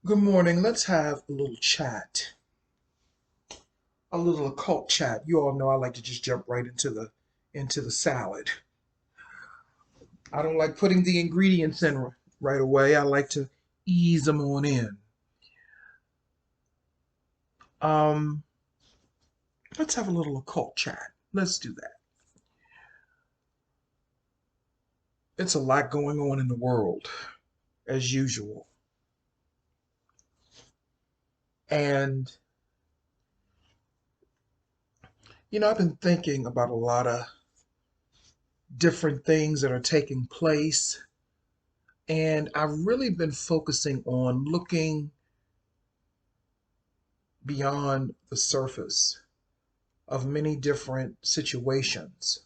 Good morning. Let's have a little chat, a little occult chat. You all know I like to just jump right into the salad. I don't like putting the ingredients in right away. I like to ease them on in. Um, let's have a little occult chat. Let's do that. It's a lot going on in the world, as usual, and I've been thinking about a lot of different things that are taking place, and I've really been focusing on looking beyond the surface of many different situations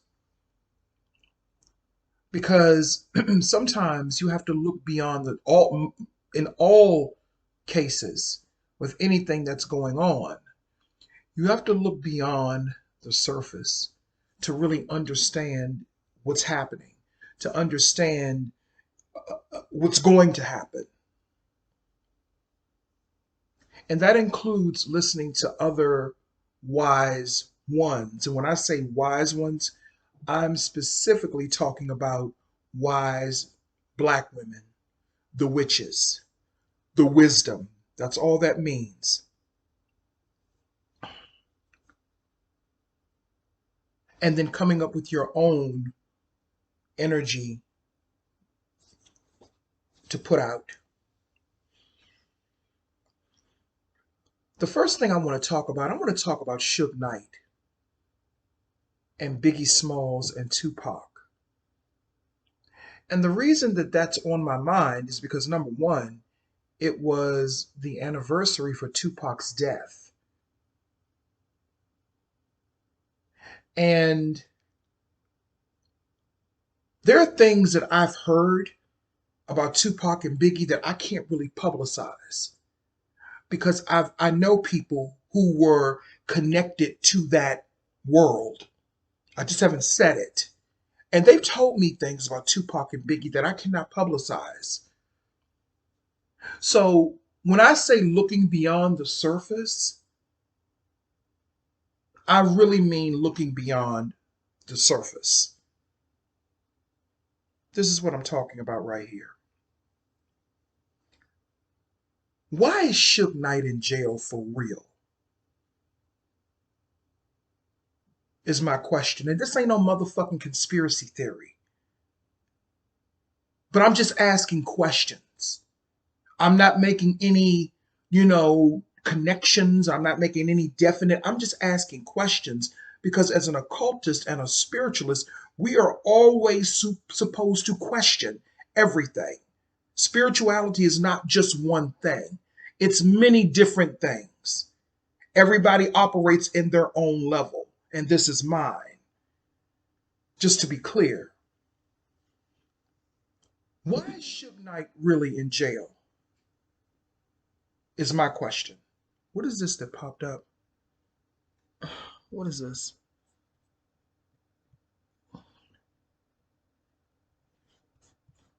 because sometimes you have to look beyond the all in all cases with anything that's going on. You have to look beyond the surface to really understand what's happening, to understand what's going to happen. And that includes listening to other wise ones. And when I say wise ones, I'm specifically talking about wise black women, the witches, the wisdom. That's all that means. And then coming up with your own energy to put out. The first thing I want to talk about Suge Knight and Biggie Smalls and Tupac. And the reason that that's on my mind is because number one, it was the anniversary for Tupac's death. And there are things that I've heard about Tupac and Biggie that I can't really publicize because I know people who were connected to that world. I just haven't said it. And they've told me things about Tupac and Biggie that I cannot publicize. So when I say looking beyond the surface, I really mean looking beyond the surface. This is what I'm talking about right here. Why is Suge Knight in jail for real? Is my question. And this ain't no motherfucking conspiracy theory. But I'm just asking questions. I'm not making any, connections. I'm not making any definite. I'm just asking questions because as an occultist and a spiritualist, we are always supposed to question everything. Spirituality is not just one thing, it's many different things. Everybody operates in their own level, and this is mine. Just to be clear, why is Suge Knight really in jail? Is my question. What is this that popped up? What is this?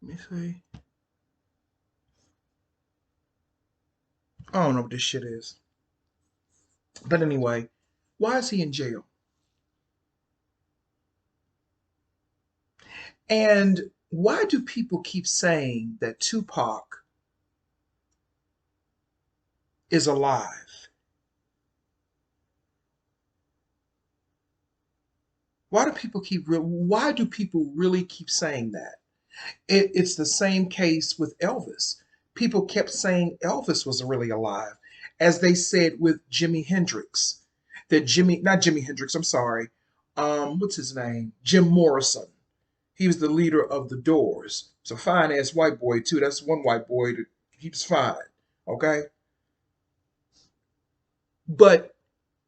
Let me see. I don't know what this shit is. But anyway, why is he in jail? And why do people keep saying that Tupac is alive? Why do people really keep saying that? It's the same case with Elvis. People kept saying Elvis was really alive, as they said with Jimi Hendrix. Not Jimi Hendrix, I'm sorry. What's his name? Jim Morrison. He was the leader of the Doors. It's a fine ass white boy too. That's one white boy that he was fine. Okay, but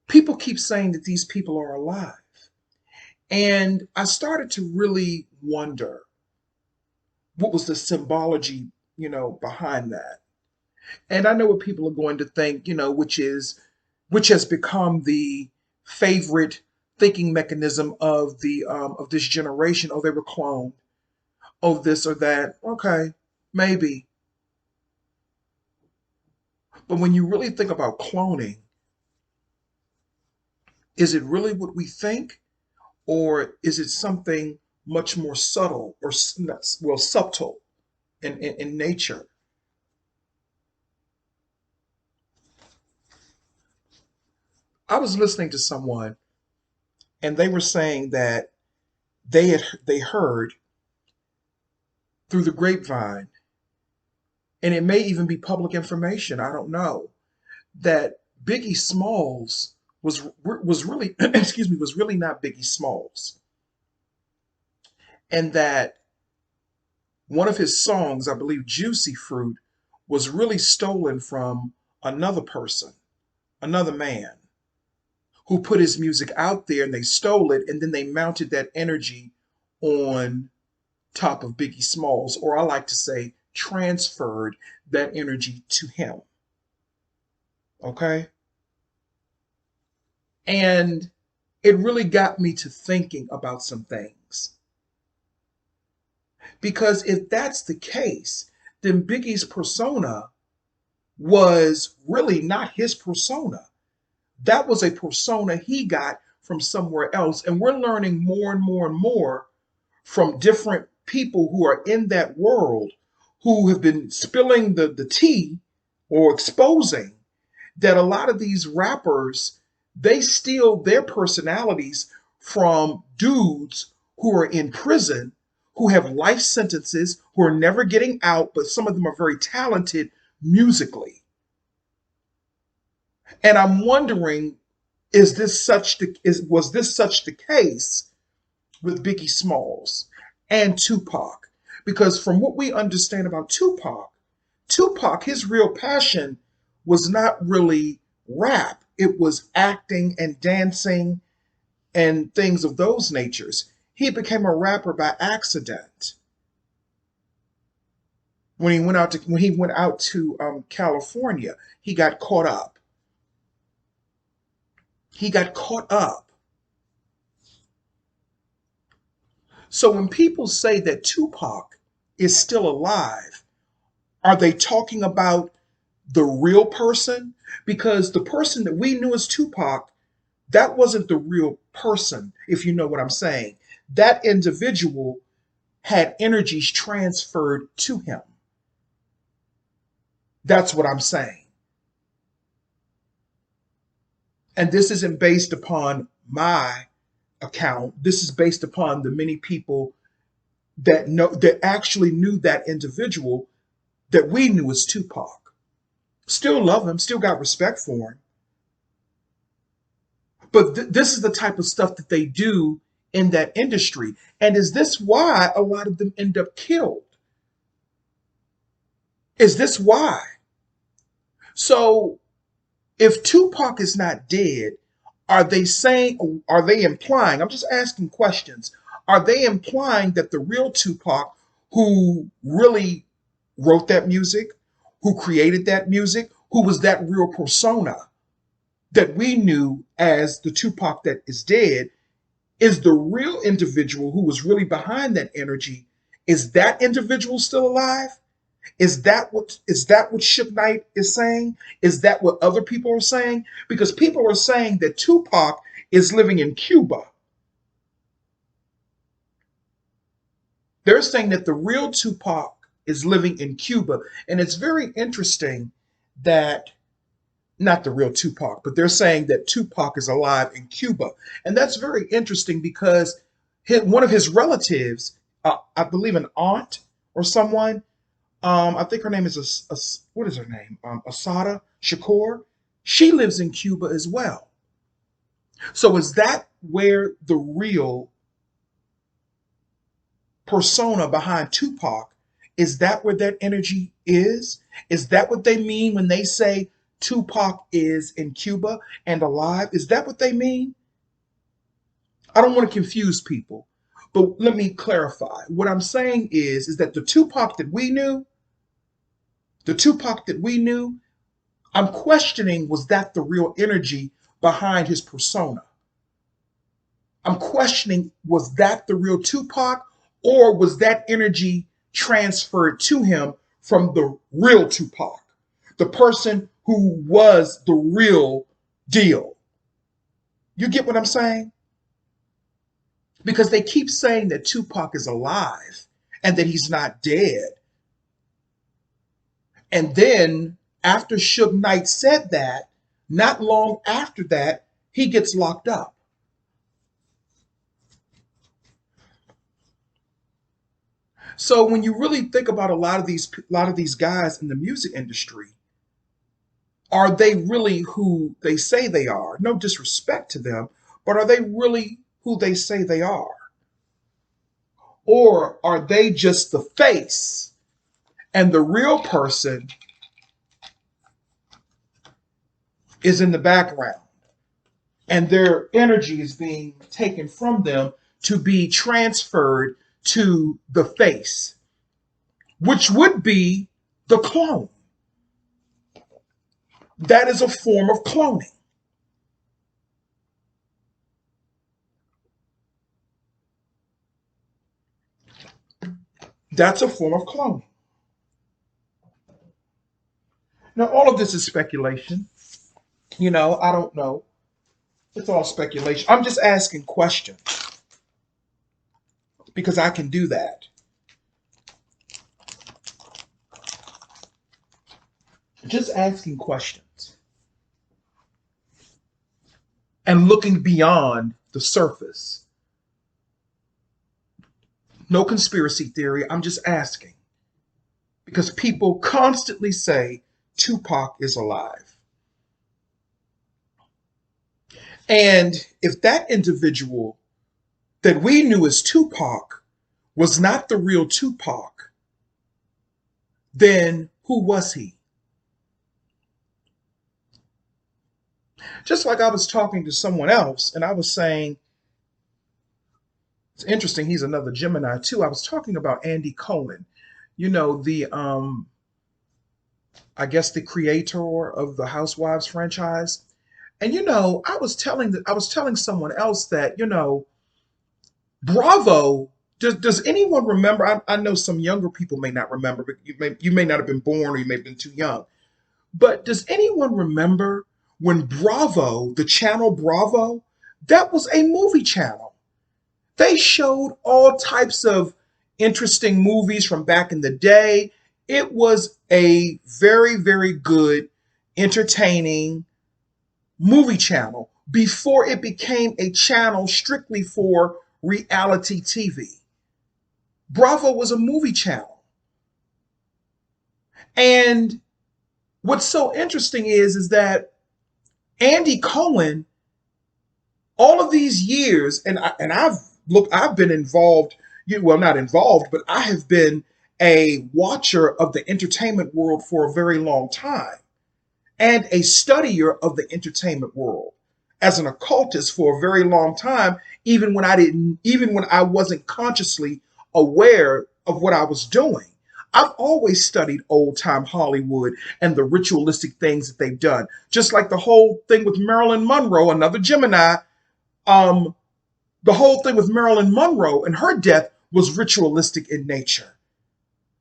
people keep saying that these people are alive, and I started to really wonder what was the symbology, behind that. And I know what people are going to think, which has become the favorite thinking mechanism of this generation. Oh, they were cloned. Oh, this or that. Okay, maybe. But when you really think about cloning, is it really what we think, or is it something much more subtle or well subtle in nature? I was listening to someone, and they were saying that they heard through the grapevine, and it may even be public information. I don't know that Biggie Smalls was really excuse me, was really not Biggie Smalls, and that one of his songs, I believe Juicy Fruit, was really stolen from another person, another man, who put his music out there, and they stole it, and then they mounted that energy on top of Biggie Smalls, or I like to say transferred that energy to him. Okay? And it really got me to thinking about some things. Because if that's the case, then Biggie's persona was really not his persona. That was a persona he got from somewhere else. And we're learning more and more and more from different people who are in that world, who have been spilling the tea or exposing that a lot of these rappers, they steal their personalities from dudes who are in prison, who have life sentences, who are never getting out, but some of them are very talented musically. And I'm wondering, was this such the case with Biggie Smalls and Tupac? Because from what we understand about Tupac, his real passion was not really rap. It was acting and dancing and things of those natures. He became a rapper by accident when he went out to California. He got caught up. He got caught up. So when people say that Tupac is still alive, are they talking about the real person? Because the person that we knew as Tupac, that wasn't the real person, if you know what I'm saying. That individual had energies transferred to him. That's what I'm saying. And this isn't based upon my account. This is based upon the many people that actually knew that individual that we knew as Tupac. Still love him, still got respect for him. But this is the type of stuff that they do in that industry. And is this why a lot of them end up killed? Is this why? So if Tupac is not dead, are they implying, I'm just asking questions, are they implying that the real Tupac, who really wrote that music, who created that music, who was that real persona that we knew as the Tupac that is dead, is the real individual who was really behind that energy? Is that individual still alive? Is that what Suge Knight is saying? Is that what other people are saying? Because people are saying that Tupac is living in Cuba. They're saying that the real Tupac is living in Cuba. And it's very interesting that, not the real Tupac, but they're saying that Tupac is alive in Cuba. And that's very interesting because one of his relatives, I believe an aunt or someone, I think her name is what is her name? Asada Shakur. She lives in Cuba as well. So is that where the real persona behind Tupac, is that where that energy is? Is that what they mean when they say Tupac is in Cuba and alive? Is that what they mean? I don't want to confuse people, but let me clarify. What I'm saying is that the Tupac that we knew, I'm questioning, was that the real energy behind his persona? I'm questioning, was that the real Tupac, or was that energy transferred to him from the real Tupac, the person who was the real deal. You get what I'm saying? Because they keep saying that Tupac is alive and that he's not dead. And then after Suge Knight said that, not long after that, he gets locked up. So when you really think about a lot of these guys in the music industry, are they really who they say they are? No disrespect to them, but are they really who they say they are? Or are they just the face and the real person is in the background and their energy is being taken from them to be transferred to the face, which would be the clone? That is a form of cloning. That's a form of cloning. Now, all of this is speculation. I don't know. It's all speculation. I'm just asking questions because I can do that. Just asking questions and looking beyond the surface. No conspiracy theory. I'm just asking because people constantly say Tupac is alive. And if that individual that we knew as Tupac was not the real Tupac, then who was he? Just like I was talking to someone else and I was saying, it's interesting, he's another Gemini too. I was talking about Andy Cohen, the I guess the creator of the Housewives franchise. And I was telling someone else that, Bravo, does anyone remember? I know some younger people may not remember, but you may not have been born or you may have been too young. But does anyone remember when Bravo, the channel Bravo, that was a movie channel? They showed all types of interesting movies from back in the day. It was a very, very good, entertaining movie channel before it became a channel strictly for reality TV. Bravo was a movie channel. And what's so interesting is that Andy Cohen, all of these years, and I've been involved, well, not involved, but I have been a watcher of the entertainment world for a very long time and a studier of the entertainment world as an occultist for a very long time, even when I wasn't consciously aware of what I was doing. I've always studied old-time Hollywood and the ritualistic things that they've done. Just like the whole thing with Marilyn Monroe, another Gemini, the whole thing with Marilyn Monroe and her death was ritualistic in nature.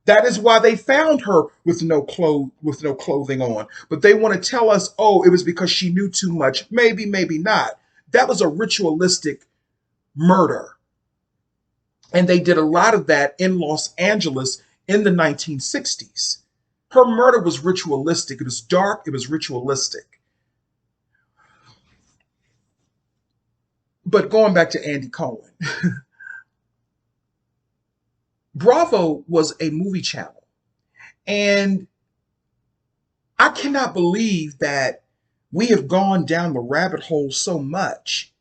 That is why they found her with no clothing on. But they want to tell us, oh, it was because she knew too much. Maybe, maybe not. That was a ritualistic murder. And they did a lot of that in Los Angeles in the 1960s. Her murder was ritualistic. It was dark. It was ritualistic. But going back to Andy Cohen, Bravo was a movie channel. And I cannot believe that we have gone down the rabbit hole so much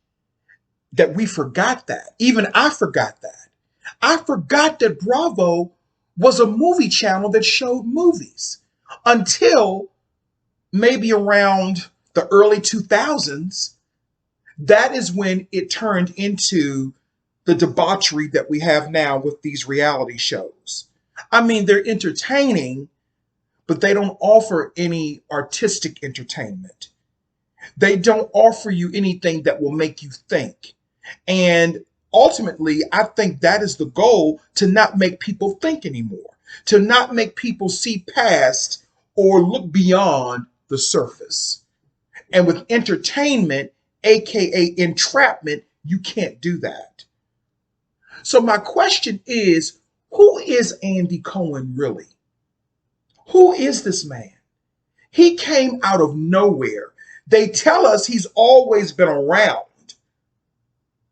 that we forgot that. Even I forgot that. I forgot that Bravo was a movie channel that showed movies until maybe around the early 2000s. That is when it turned into the debauchery that we have now with these reality shows. I mean, they're entertaining, but they don't offer any artistic entertainment. They don't offer you anything that will make you think. And ultimately, I think that is the goal, to not make people think anymore, to not make people see past or look beyond the surface. And with entertainment, aka entrapment, you can't do that. So my question is, who is Andy Cohen really? Who is this man? He came out of nowhere. They tell us he's always been around.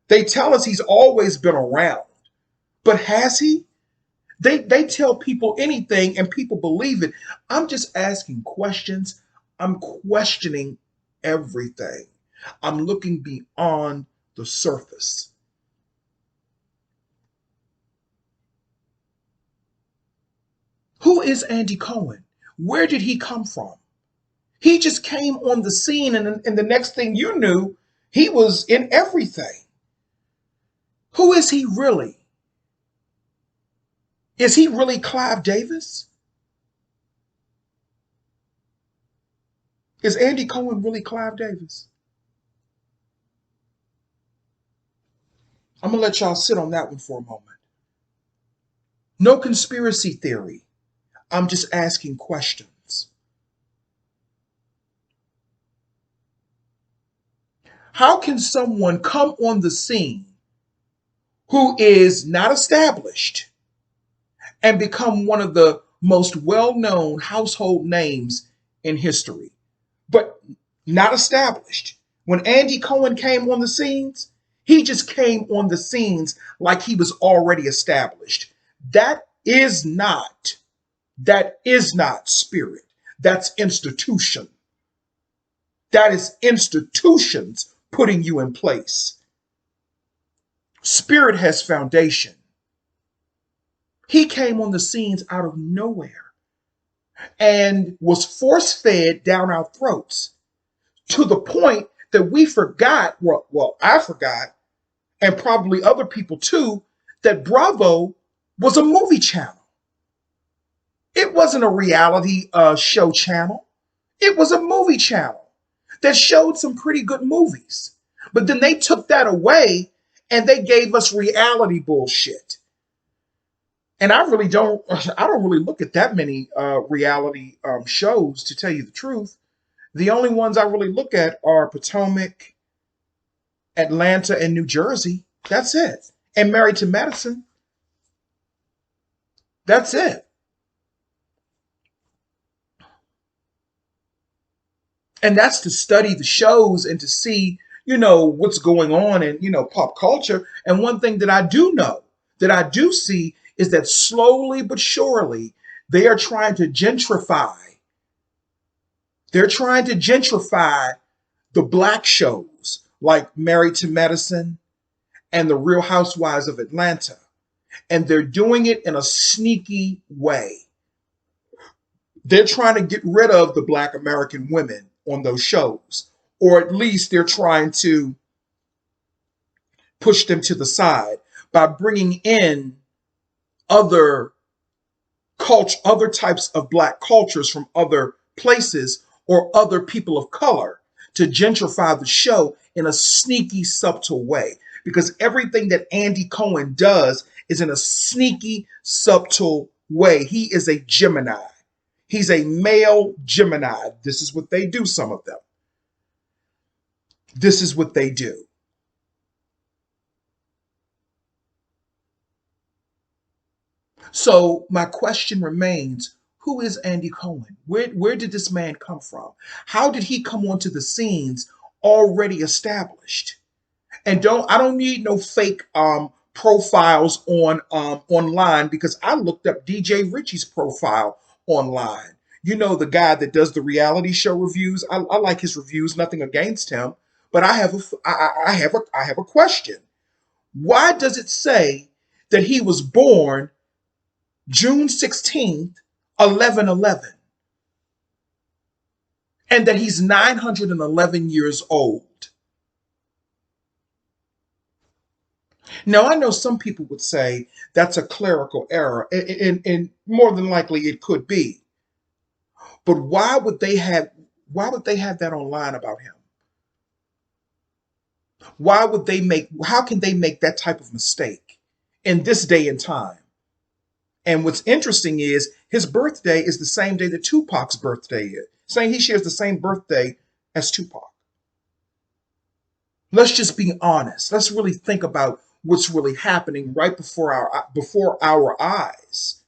They tell us he's always been around. But has he? They tell people anything and people believe it. I'm just asking questions. I'm questioning everything. I'm looking beyond the surface. Who is Andy Cohen? Where did he come from? He just came on the scene, and the next thing you knew, he was in everything. Who is he really? Is he really Clive Davis? Is Andy Cohen really Clive Davis? I'm going to let y'all sit on that one for a moment. No conspiracy theory. I'm just asking questions. How can someone come on the scene who is not established and become one of the most well-known household names in history, but not established? When Andy Cohen came on the scenes, he just came on the scenes like he was already established. That is not spirit. That's institution. That is institutions putting you in place. Spirit has foundation. He came on the scenes out of nowhere and was force fed down our throats to the point that we forgot, well, I forgot, and probably other people too, that Bravo was a movie channel. It wasn't a reality show channel. It was a movie channel that showed some pretty good movies. But then they took that away and they gave us reality bullshit. And I don't really look at that many reality shows, to tell you the truth. The only ones I really look at are Potomac, Atlanta, and New Jersey. That's it. And Married to Medicine. That's it. And that's to study the shows and to see, what's going on in, pop culture. And one thing that I do know, that I do see, is that slowly but surely they are trying to gentrify. They're trying to gentrify the black shows like Married to Medicine and The Real Housewives of Atlanta. And they're doing it in a sneaky way. They're trying to get rid of the black American women on those shows, or at least they're trying to push them to the side by bringing in other other types of black cultures from other places or other people of color to gentrify the show in a sneaky, subtle way. Because everything that Andy Cohen does is in a sneaky, subtle way. He is a Gemini. He's a male Gemini. This is what they do, some of them. This is what they do. So my question remains, who is Andy Cohen? Where did this man come from? How did he come onto the scenes already established? And I don't need no fake profiles on online, because I looked up DJ Richie's profile online. The guy that does the reality show reviews. I like his reviews, nothing against him, but I have a question. Why does it say that he was born June 16th, 1111, and that he's 911 years old? Now, I know some people would say that's a clerical error, and more than likely it could be. But why would they have that online about him? How can they make that type of mistake in this day and time? And what's interesting is his birthday is the same day that Tupac's birthday saying he shares the same birthday as Tupac. Let's just be honest. Let's really think about what's really happening right before our eyes.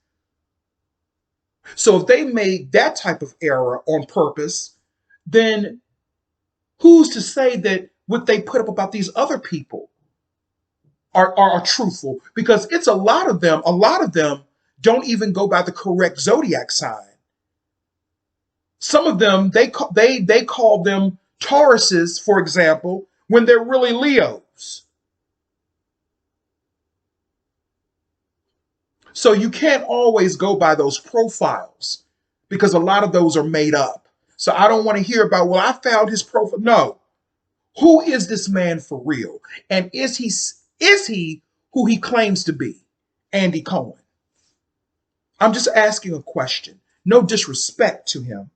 So if they made that type of error on purpose, then who's to say that what they put up about these other people are truthful? Because it's a lot of them don't even go by the correct zodiac sign. Some of them they call them Tauruses, for example, when they're really Leos. So you can't always go by those profiles because a lot of those are made up. So I don't want to hear about, well, I found his profile. No. Who is this man for real? And is he who he claims to be? Andy Cohen. I'm just asking a question. No disrespect to him.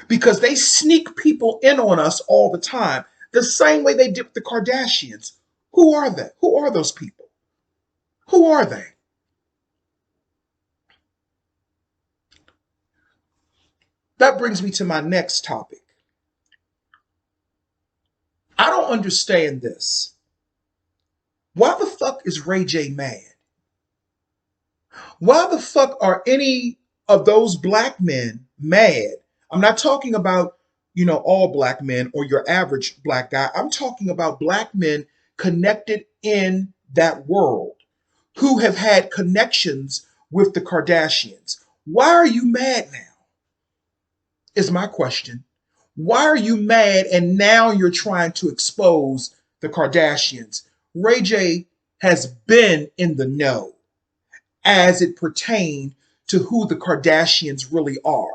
Because they sneak people in on us all the time, the same way they did with the Kardashians. Who are they? Who are those people? Who are they? That brings me to my next topic. I don't understand this. Why the fuck is RayJ mad? Why the fuck are any of those black men mad? I'm not talking about, all black men or your average black guy. I'm talking about black men connected in that world who have had connections with the Kardashians. Why are you mad now? Is my question. Why are you mad and now you're trying to expose the Kardashians? RayJ has been in the know as it pertained to who the Kardashians really are.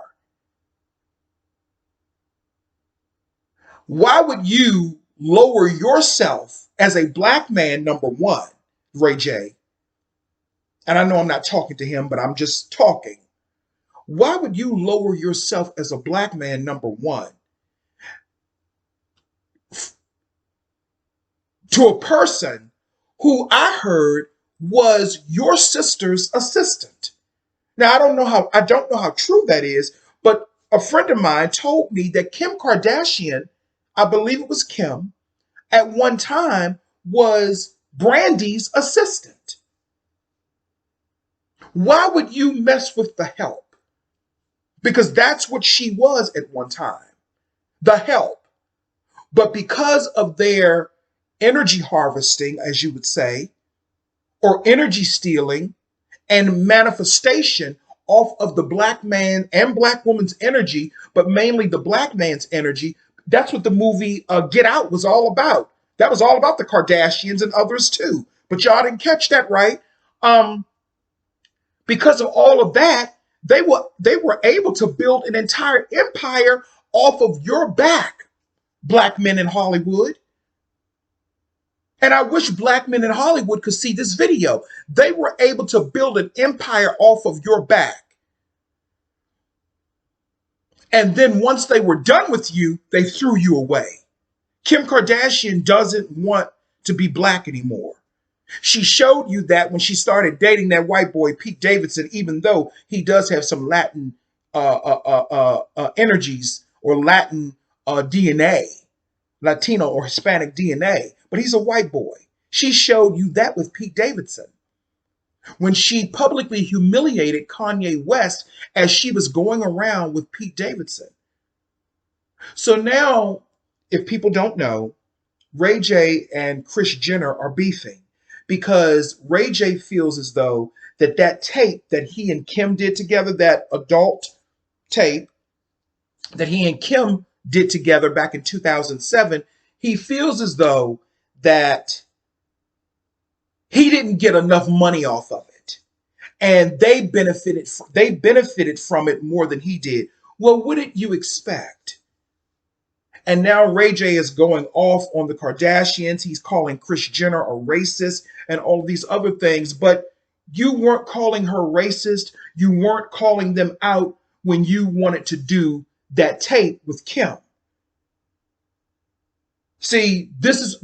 Why would you lower yourself as a black man, number one, RayJ? And I know I'm not talking to him, but I'm just talking. Why would you lower yourself as a black man, number one, to a person who I heard was your sister's assistant? Now, I don't know how true that is, but a friend of mine told me that Kim Kardashian, I believe it was Kim, at one time was Brandy's assistant. Why would you mess with the help? Because that's what she was at one time, the help. But because of their energy harvesting, as you would say, or energy stealing and manifestation off of the black man and black woman's energy, but mainly the black man's energy, that's what the movie Get Out was all about. That was all about the Kardashians and others too. But y'all didn't catch that, right? Because of all of that, they were able to build an entire empire off of your back, black men in Hollywood. And I wish black men in Hollywood could see this video. They were able to build an empire off of your back. And then once they were done with you, they threw you away. Kim Kardashian doesn't want to be black anymore. She showed you that when she started dating that white boy, Pete Davidson, even though he does have some Latin energies or Latin DNA, Latino or Hispanic DNA, but he's a white boy. She showed you that with Pete Davidson. When she publicly humiliated Kanye West as she was going around with Pete Davidson. So now, if people don't know, RayJ and Kris Jenner are beefing because RayJ feels as though that tape that he and Kim did together, that adult tape that he and Kim did together back in 2007, he feels as though that he didn't get enough money off of it. And they benefited from it more than he did. Well, what did you expect? And now RayJ is going off on the Kardashians. He's calling Kris Jenner a racist and all of these other things. But you weren't calling her racist. You weren't calling them out when you wanted to do that tape with Kim. See, this is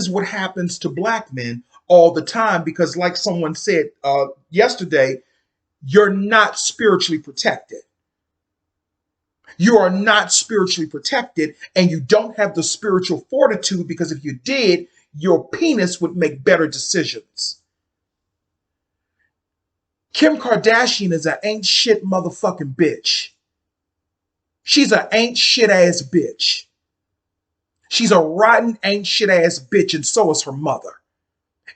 what happens to black men all the time because like someone said yesterday, you're not spiritually protected. You are not spiritually protected, and you don't have the spiritual fortitude, because if you did, your penis would make better decisions. Kim Kardashian is an ain't shit motherfucking bitch. She's an ain't shit ass bitch. She's a rotten ain't shit ass bitch, and so is her mother.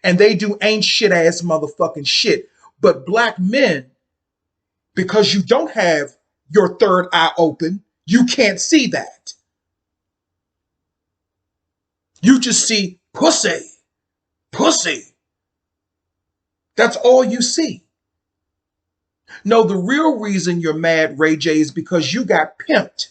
And they do ain't shit ass motherfucking shit. But black men, because you don't have your third eye open, you can't see that. You just see pussy, pussy. That's all you see. No, the real reason you're mad, RayJ, is because you got pimped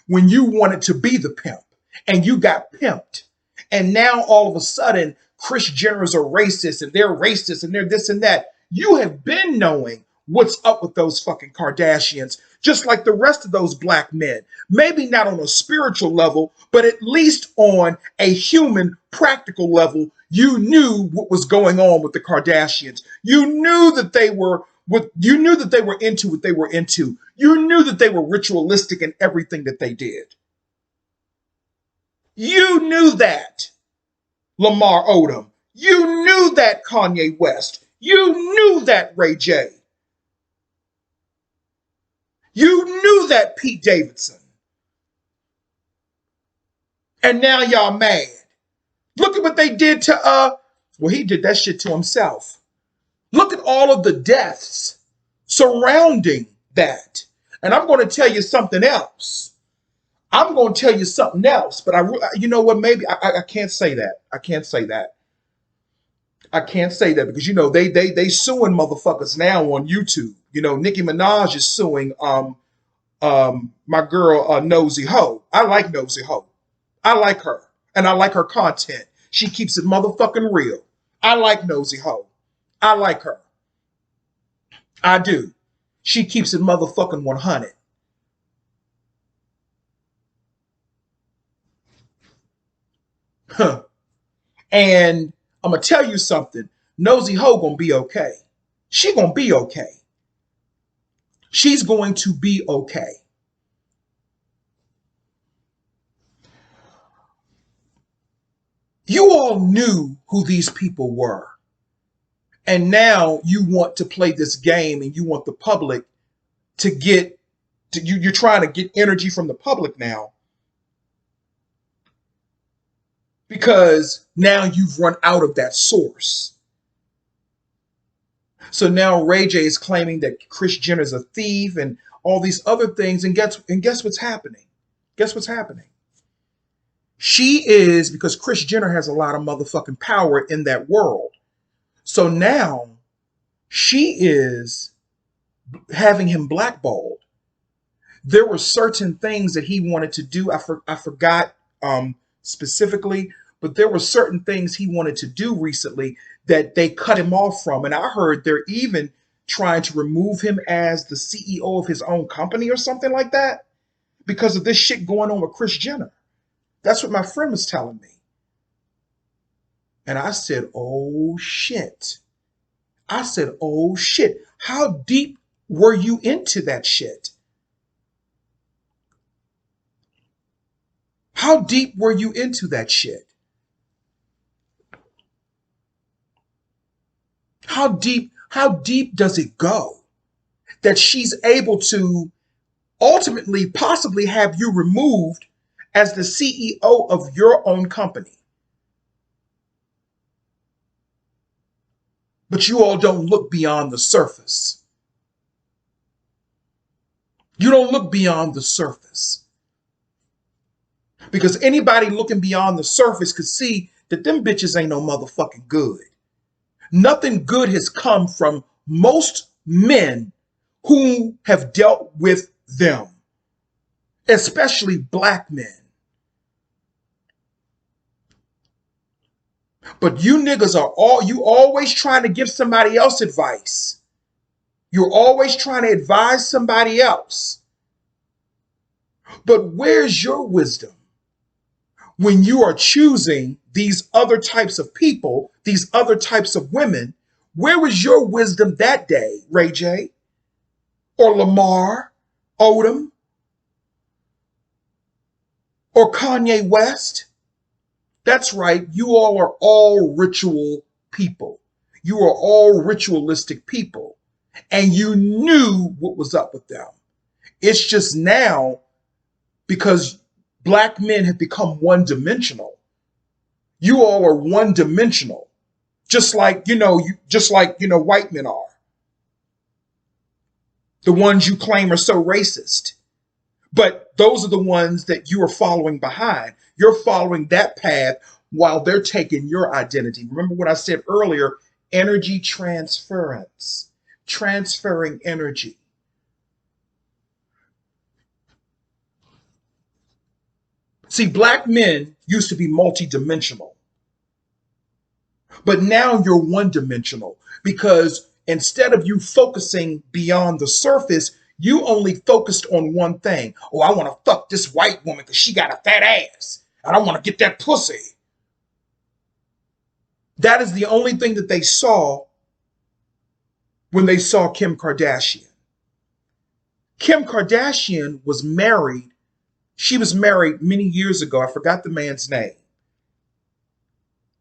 when you wanted to be the pimp, and you got pimped. And now all of a sudden, Kris Jenners are racist, and they're racist, and they're this and that. You have been knowing what's up with those fucking Kardashians, just like the rest of those black men. Maybe not on a spiritual level, but at least on a human, practical level, you knew what was going on with the Kardashians. You knew that they were into what they were into. You knew that they were ritualistic in everything that they did. You knew that, Lamar Odom. You knew that, Kanye West. You knew that, RayJ. You knew that, Pete Davidson. And now y'all mad. Look at what they did to, well, he did that shit to himself. Look at all of the deaths surrounding that. And I'm going to tell you something else. I'm going to tell you something else, but you know what? Maybe I can't say that. I can't say that. I can't say that because, you know, they suing motherfuckers now on YouTube. You know, Nicki Minaj is suing my girl Nosy Ho. I like Nosy Ho. I like her, and I like her content. She keeps it motherfucking real. I like Nosy Ho. I like her. I do. She keeps it motherfucking 100. Huh. And I'm going to tell you something. Nosy Ho going to be okay. She going to be okay. She's going to be okay. You all knew who these people were. And now you want to play this game, and you want the public to get, you're trying to get energy from the public now. Because now you've run out of that source. So now RayJ is claiming that Kris Jenner is a thief and all these other things. And guess what's happening? Guess what's happening? She is, because Kris Jenner has a lot of motherfucking power in that world. So now she is having him blackballed. There were certain things that he wanted to do. I forgot specifically, but there were certain things he wanted to do recently that they cut him off from. And I heard they're even trying to remove him as the CEO of his own company or something like that because of this shit going on with Kris Jenner. That's what my friend was telling me. And I said, oh shit. I said, oh shit. How deep were you into that shit? How deep were you into that shit? How deep does it go that she's able to ultimately possibly have you removed as the CEO of your own company? But you all don't look beyond the surface. You don't look beyond the surface. Because anybody looking beyond the surface could see that them bitches ain't no motherfucking good. Nothing good has come from most men who have dealt with them, especially black men. But you niggas you always trying to give somebody else advice. You're always trying to advise somebody else. But where's your wisdom when you are choosing these other types of people, these other types of women? Where was your wisdom that day, RayJ? or Lamar Odom or Kanye West. That's right, you all are all ritual people. You are all ritualistic people. And you knew what was up with them. It's just now because black men have become one dimensional. You all are one dimensional, just like, white men are. The ones you claim are so racist. But those are the ones that you are following behind. You're following that path while they're taking your identity. Remember what I said earlier, energy transference, transferring energy. See, black men used to be multidimensional, but now you're one dimensional because instead of you focusing beyond the surface, you only focused on one thing. Oh, I want to fuck this white woman because she got a fat ass. And I want to get that pussy. That is the only thing that they saw when they saw Kim Kardashian. Kim Kardashian was married. She was married many years ago. I forgot the man's name.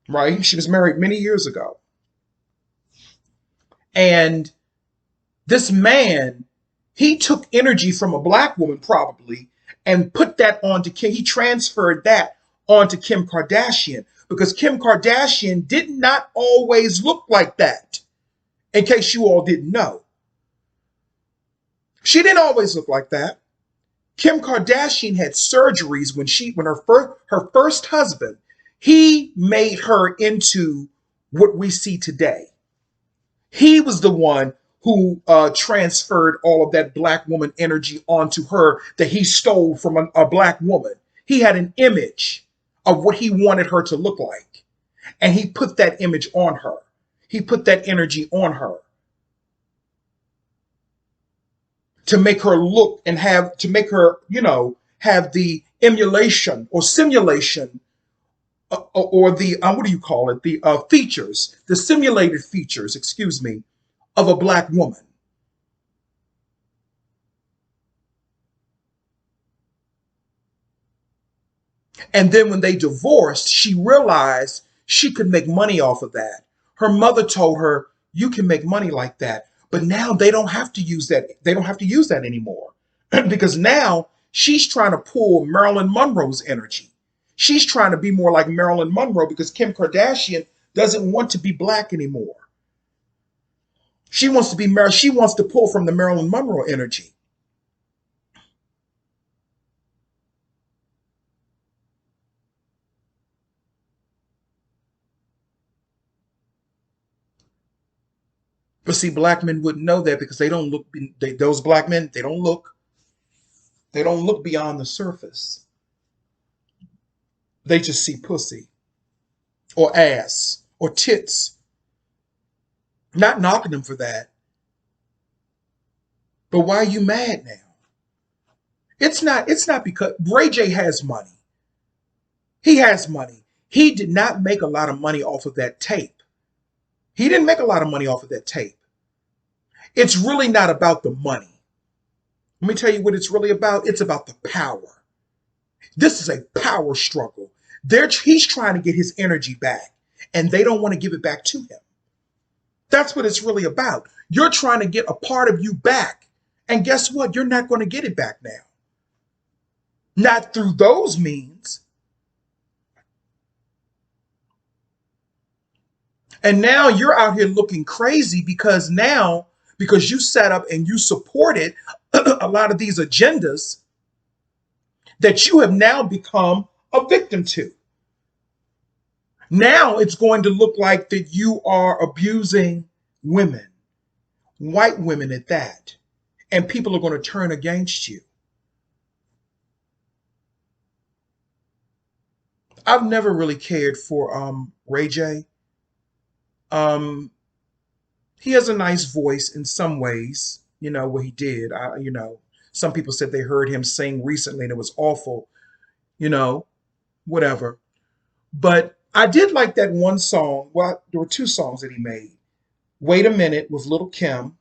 Right? She was married many years ago. And this man, he took energy from a black woman probably and put that onto Kim. He transferred that onto Kim Kardashian because Kim Kardashian did not always look like that. In case you all didn't know. She didn't always look like that. Kim Kardashian had surgeries when her first husband, he made her into what we see today. He was the one who transferred all of that black woman energy onto her that he stole from a black woman. He had an image of what he wanted her to look like. And he put that image on her. He put that energy on her to make her look and have the emulation or simulation or the, what do you call it? The features, the simulated features, of a black woman. And then when they divorced, she realized she could make money off of that. Her mother told her, you can make money like that. But now they don't have to use that. They don't have to use that anymore because now she's trying to pull Marilyn Monroe's energy. She's trying to be more like Marilyn Monroe because Kim Kardashian doesn't want to be black anymore. She wants to pull from the Marilyn Monroe energy. But see, black men wouldn't know that because they don't look. Those black men, they don't look. They don't look beyond the surface. They just see pussy, or ass, or tits. Not knocking them for that. But why are you mad now? It's not because RayJ has money. He has money. He did not make a lot of money off of that tape. He didn't make a lot of money off of that tape. It's really not about the money. Let me tell you what it's really about. It's about the power. This is a power struggle. He's trying to get his energy back, and they don't want to give it back to him. That's what it's really about. You're trying to get a part of you back, and guess what? You're not going to get it back now. Not through those means. And now you're out here looking crazy because you sat up and you supported a lot of these agendas that you have now become a victim to. Now it's going to look like that you are abusing women, white women at that, and people are going to turn against you. I've never really cared for RayJ. He has a nice voice in some ways, what he did. Some people said they heard him sing recently and it was awful, whatever. But I did like that one song. Well, there were two songs that he made. Wait a Minute with Little Kim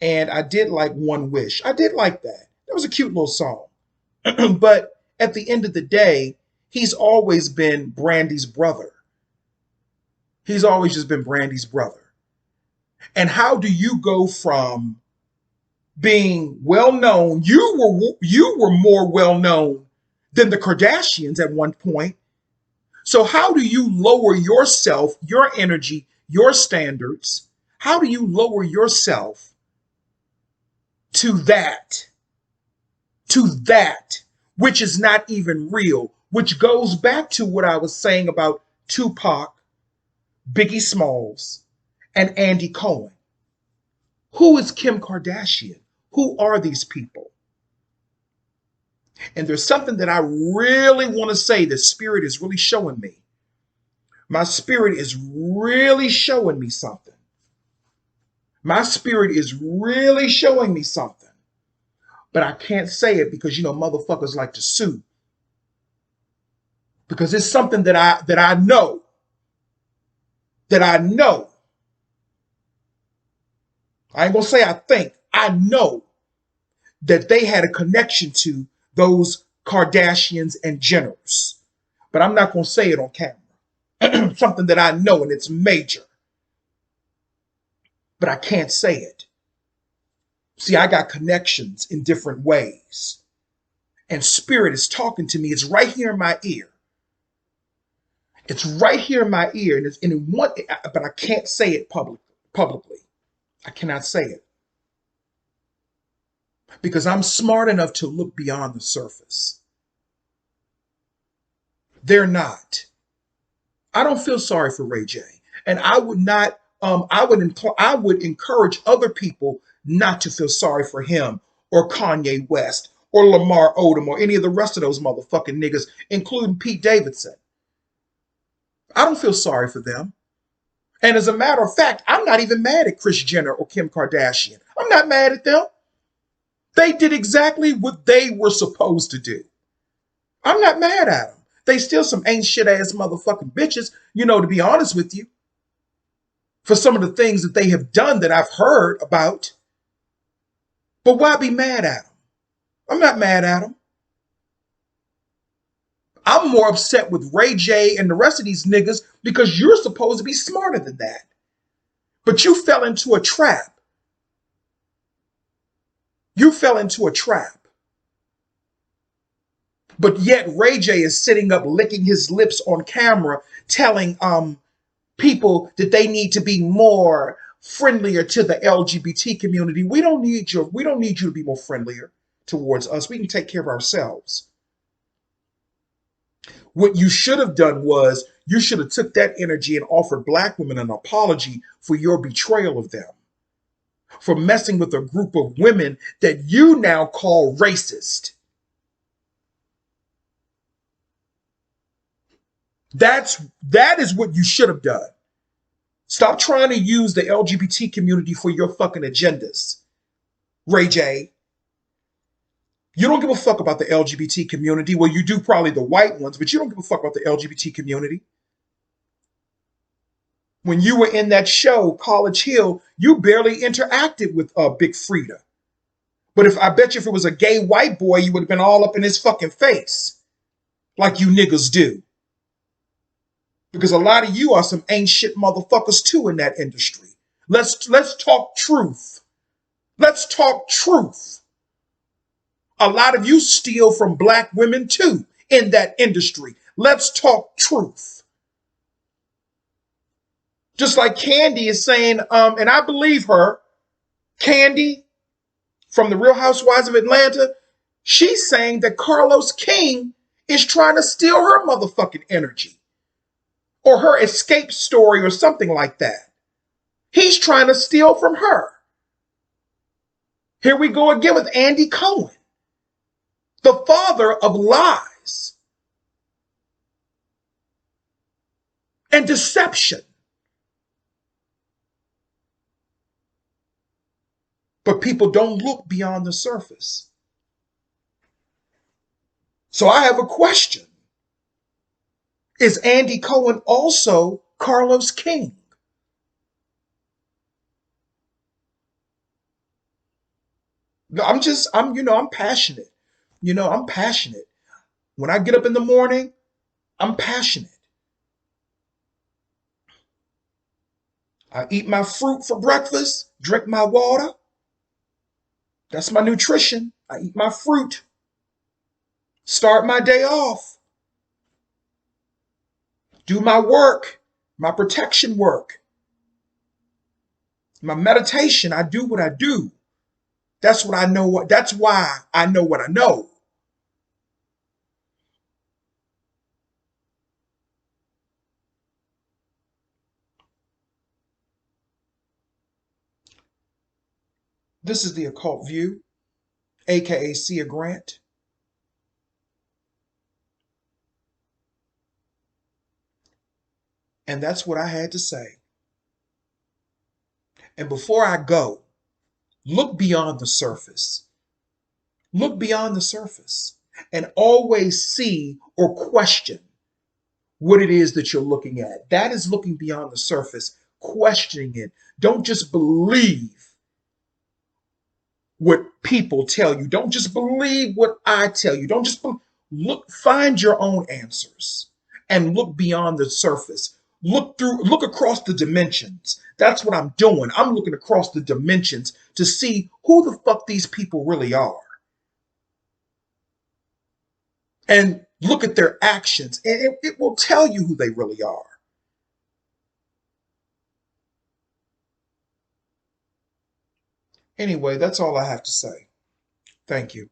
And I did like One Wish. I did like that. That was a cute little song. But at the end of the day, he's always been Brandy's brother. He's always just been Brandy's brother. And how do you go from being well known? You were more well known than the Kardashians at one point. So how do you lower yourself, your energy, your standards? How do you lower yourself to that? To that which is not even real, which goes back to what I was saying about Tupac, Biggie Smalls, and Andy Cohen. Who is Kim Kardashian? Who are these people? And there's something that I really want to say the spirit is really showing me. My spirit is really showing me something. My spirit is really showing me something. But I can't say it because, motherfuckers like to sue. Because it's something that I know. That I know. I ain't gonna say I think. I know that they had a connection to those Kardashians and Jenners. But I'm not gonna say it on camera. Something that I know, and it's major. But I can't say it. See, I got connections in different ways. And spirit is talking to me. It's right here in my ear. It's right here in my ear. But I can't say it publicly. I cannot say it. Because I'm smart enough to look beyond the surface. They're not. I don't feel sorry for RayJ. And I would not, I would encourage other people not to feel sorry for him or Kanye West or Lamar Odom or any of the rest of those motherfucking niggas, including Pete Davidson. I don't feel sorry for them. And as a matter of fact, I'm not even mad at Kris Jenner or Kim Kardashian. I'm not mad at them. They did exactly what they were supposed to do. I'm not mad at them. They still some ain't shit ass motherfucking bitches, to be honest with you. For some of the things that they have done that I've heard about. But why be mad at them? I'm not mad at them. I'm more upset with RayJ and the rest of these niggas because you're supposed to be smarter than that. But you fell into a trap. You fell into a trap. But yet RayJ is sitting up licking his lips on camera telling people that they need to be more friendlier to the LGBT community. We don't need you to be more friendlier towards us. We can take care of ourselves. What you should have done was you should have took that energy and offered black women an apology for your betrayal of them, for messing with a group of women that you now call racist. That is what you should have done. Stop trying to use the LGBT community for your fucking agendas, RayJ. You don't give a fuck about the LGBT community. Well, you do probably the white ones, but you don't give a fuck about the LGBT community. When you were in that show, College Hill, you barely interacted with Big Frida. But I bet you if it was a gay white boy, you would have been all up in his fucking face. Like you niggas do. Because a lot of you are some ain't shit motherfuckers too in that industry. Let's talk truth. Let's talk truth. A lot of you steal from black women too in that industry. Let's talk truth. Just like Candy is saying, and I believe her, Candy from the Real Housewives of Atlanta, she's saying that Carlos King is trying to steal her motherfucking energy or her escape story or something like that. He's trying to steal from her. Here we go again with Andy Cohen, the father of lies and deception. But people don't look beyond the surface. So I have a question. Is Andy Cohen also Carlos King? I'm passionate. I'm passionate. When I get up in the morning, I'm passionate. I eat my fruit for breakfast, drink my water. That's my nutrition. I eat my fruit, start my day off, do my work, my protection work, my meditation. I do what I do. That's what I know. That's why I know what I know. This is the occult view, aka Sia Grant, and that's what I had to say. And before I go, look beyond the surface. Look beyond the surface and always see or question what it is that you're looking at. That is looking beyond the surface, questioning it. Don't just believe what people tell you. Don't just believe what I tell you. Don't just look, find your own answers and look beyond the surface. Look across the dimensions. That's what I'm doing. I'm looking across the dimensions to see who the fuck these people really are and look at their actions, and it will tell you who they really are. Anyway, that's all I have to say. Thank you.